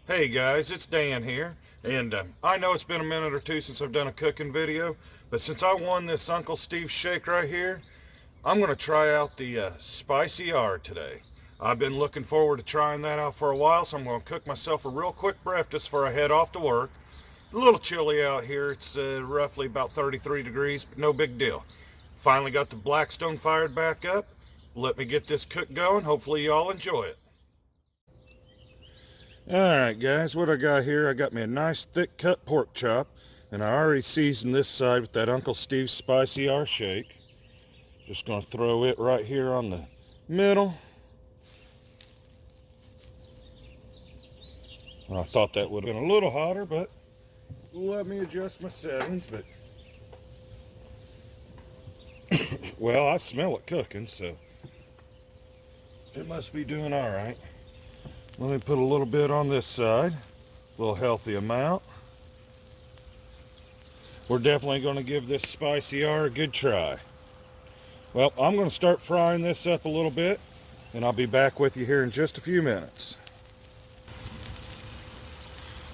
Hey guys, it's Dan here, and I know it's been a minute or two since I've done a cooking video, but since I won this Uncle Steve shake right here, I'm going to try out the spicy R today. I've been looking forward to trying that out for a while, so I'm going to cook myself a real quick breakfast before I head off to work. A little chilly out here, it's roughly about 33 degrees, but no big deal. Finally got the Blackstone fired back up. Let me get this cook going, hopefully y'all enjoy it. Alright guys, what I got here, I got me a nice thick cut pork chop, and I already seasoned this side with that Uncle Steve's Spicy R shake. Just going to throw it right here on the middle. I thought that would have been a little hotter, but let me adjust my settings. But well, I smell it cooking, so it must be doing alright. Let me put a little bit on this side, a little healthy amount. We're definitely going to give this Spicy R a good try. Well, I'm going to start frying this up a little bit, and I'll be back with you here in just a few minutes.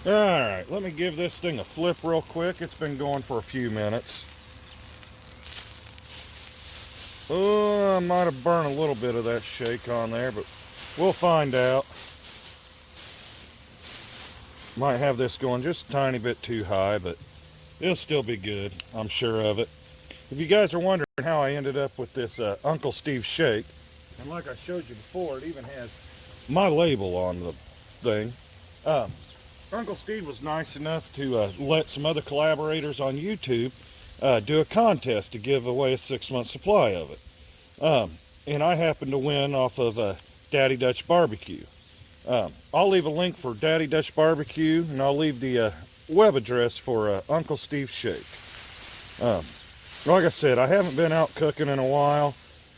Alright, let me give this thing a flip real quick. It's been going for a few minutes. Oh, I might have burned a little bit of that shake on there, but we'll find out. Might have this going just a tiny bit too high, but it'll still be good. I'm sure of it. If you guys are wondering how I ended up with this Uncle Steve shake, and like I showed you before, it even has my label on the thing. Uncle Steve was nice enough to let some other collaborators on YouTube do a contest to give away a 6-month supply of it. And I happened to win off of Daddy Dutch BBQ. I'll leave a link for Daddy Dutch BBQ, and I'll leave the web address for Uncle Steve's shake. Like I said, I haven't been out cooking in a while.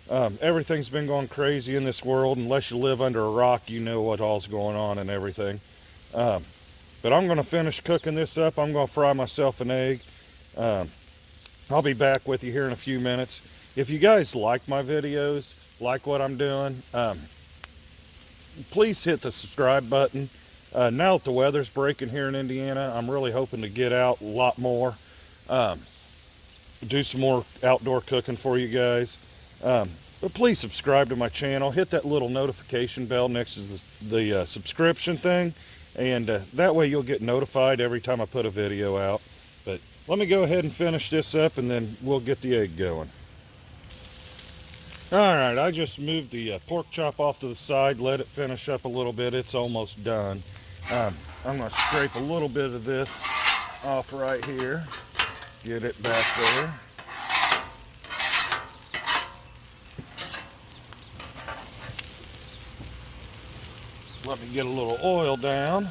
Everything's been going crazy in this world. Unless you live under a rock, you know what all's going on and everything. But I'm going to finish cooking this up. I'm going to fry myself an egg. I'll be back with you here in a few minutes. If you guys like my videos, like what I'm doing, please hit the subscribe button. Now that the weather's breaking here in Indiana, I'm really hoping to get out a lot more. Do some more outdoor cooking for you guys. But please subscribe to my channel. Hit that little notification bell next to the subscription thing. And that way you'll get notified every time I put a video out. But let me go ahead and finish this up, and then we'll get the egg going. Alright, I just moved the pork chop off to the side, let it finish up a little bit. It's almost done. I'm going to scrape a little bit of this off right here. Get it back there. Let me get a little oil down.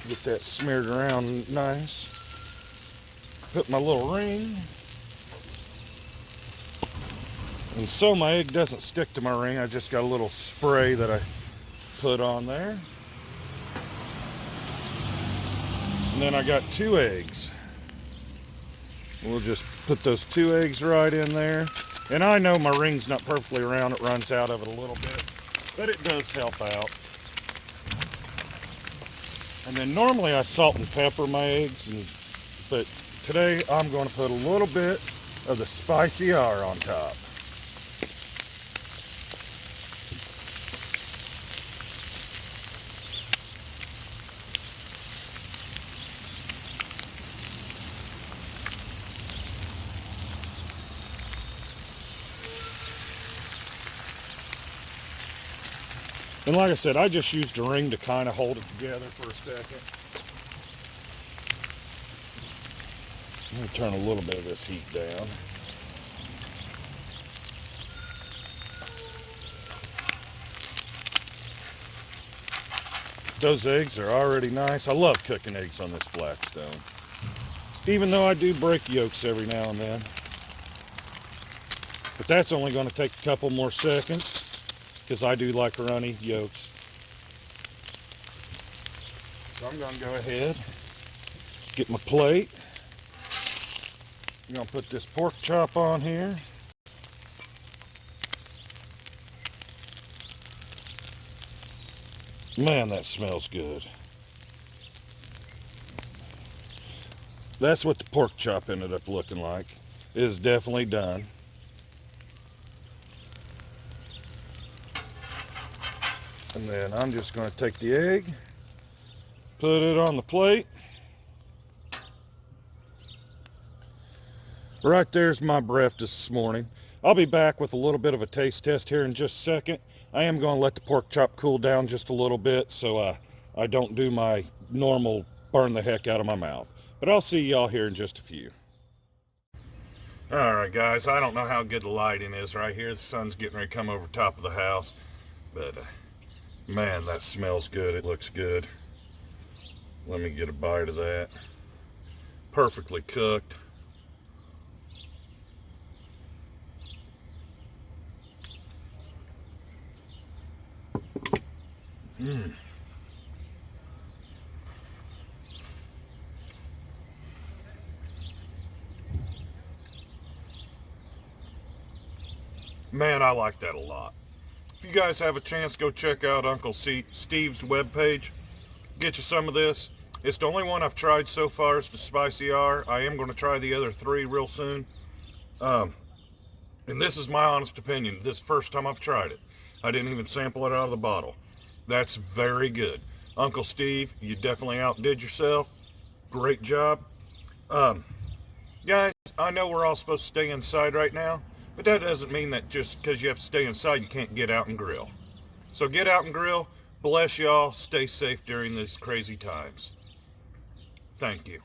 Get that smeared around nice. Put my little ring. And so my egg doesn't stick to my ring, I just got a little spray that I put on there. And then I got 2 eggs. We'll just put those 2 eggs right in there. And I know my ring's not perfectly round, it runs out of it a little bit, but it does help out. And then normally I salt and pepper my eggs, but today I'm going to put a little bit of the Spicy R on top. And like I said, I just used a ring to kind of hold it together for a second. Let me turn a little bit of this heat down. Those eggs are already nice. I love cooking eggs on this Blackstone. Even though I do break yolks every now and then. But that's only going to take a couple more seconds, because I do like runny yolks. So I'm going to go ahead, get my plate, I'm gonna put this pork chop on here. Man, that smells good. That's what the pork chop ended up looking like. It is definitely done. And then I'm just going to take the egg, put it on the plate. Right there's my breakfast this morning. I'll be back with a little bit of a taste test here in just a second. I am going to let the pork chop cool down just a little bit so I don't do my normal burn the heck out of my mouth. But I'll see y'all here in just a few. Alright guys, I don't know how good the lighting is right here. The sun's getting ready to come over top of the house. But man, that smells good. It looks good. Let me get a bite of that. Perfectly cooked. Mmm. Man, I like that a lot. If you guys have a chance, go check out Uncle Steve's webpage. Get you some of this. It's the only one I've tried so far. It's the Spicy R. I am going to try the other 3 real soon. And this is my honest opinion. This is the first time I've tried it. I didn't even sample it out of the bottle. That's very good. Uncle Steve, you definitely outdid yourself. Great job. Guys, I know we're all supposed to stay inside right now, but that doesn't mean that just because you have to stay inside, you can't get out and grill. So get out and grill. Bless y'all. Stay safe during these crazy times. Thank you.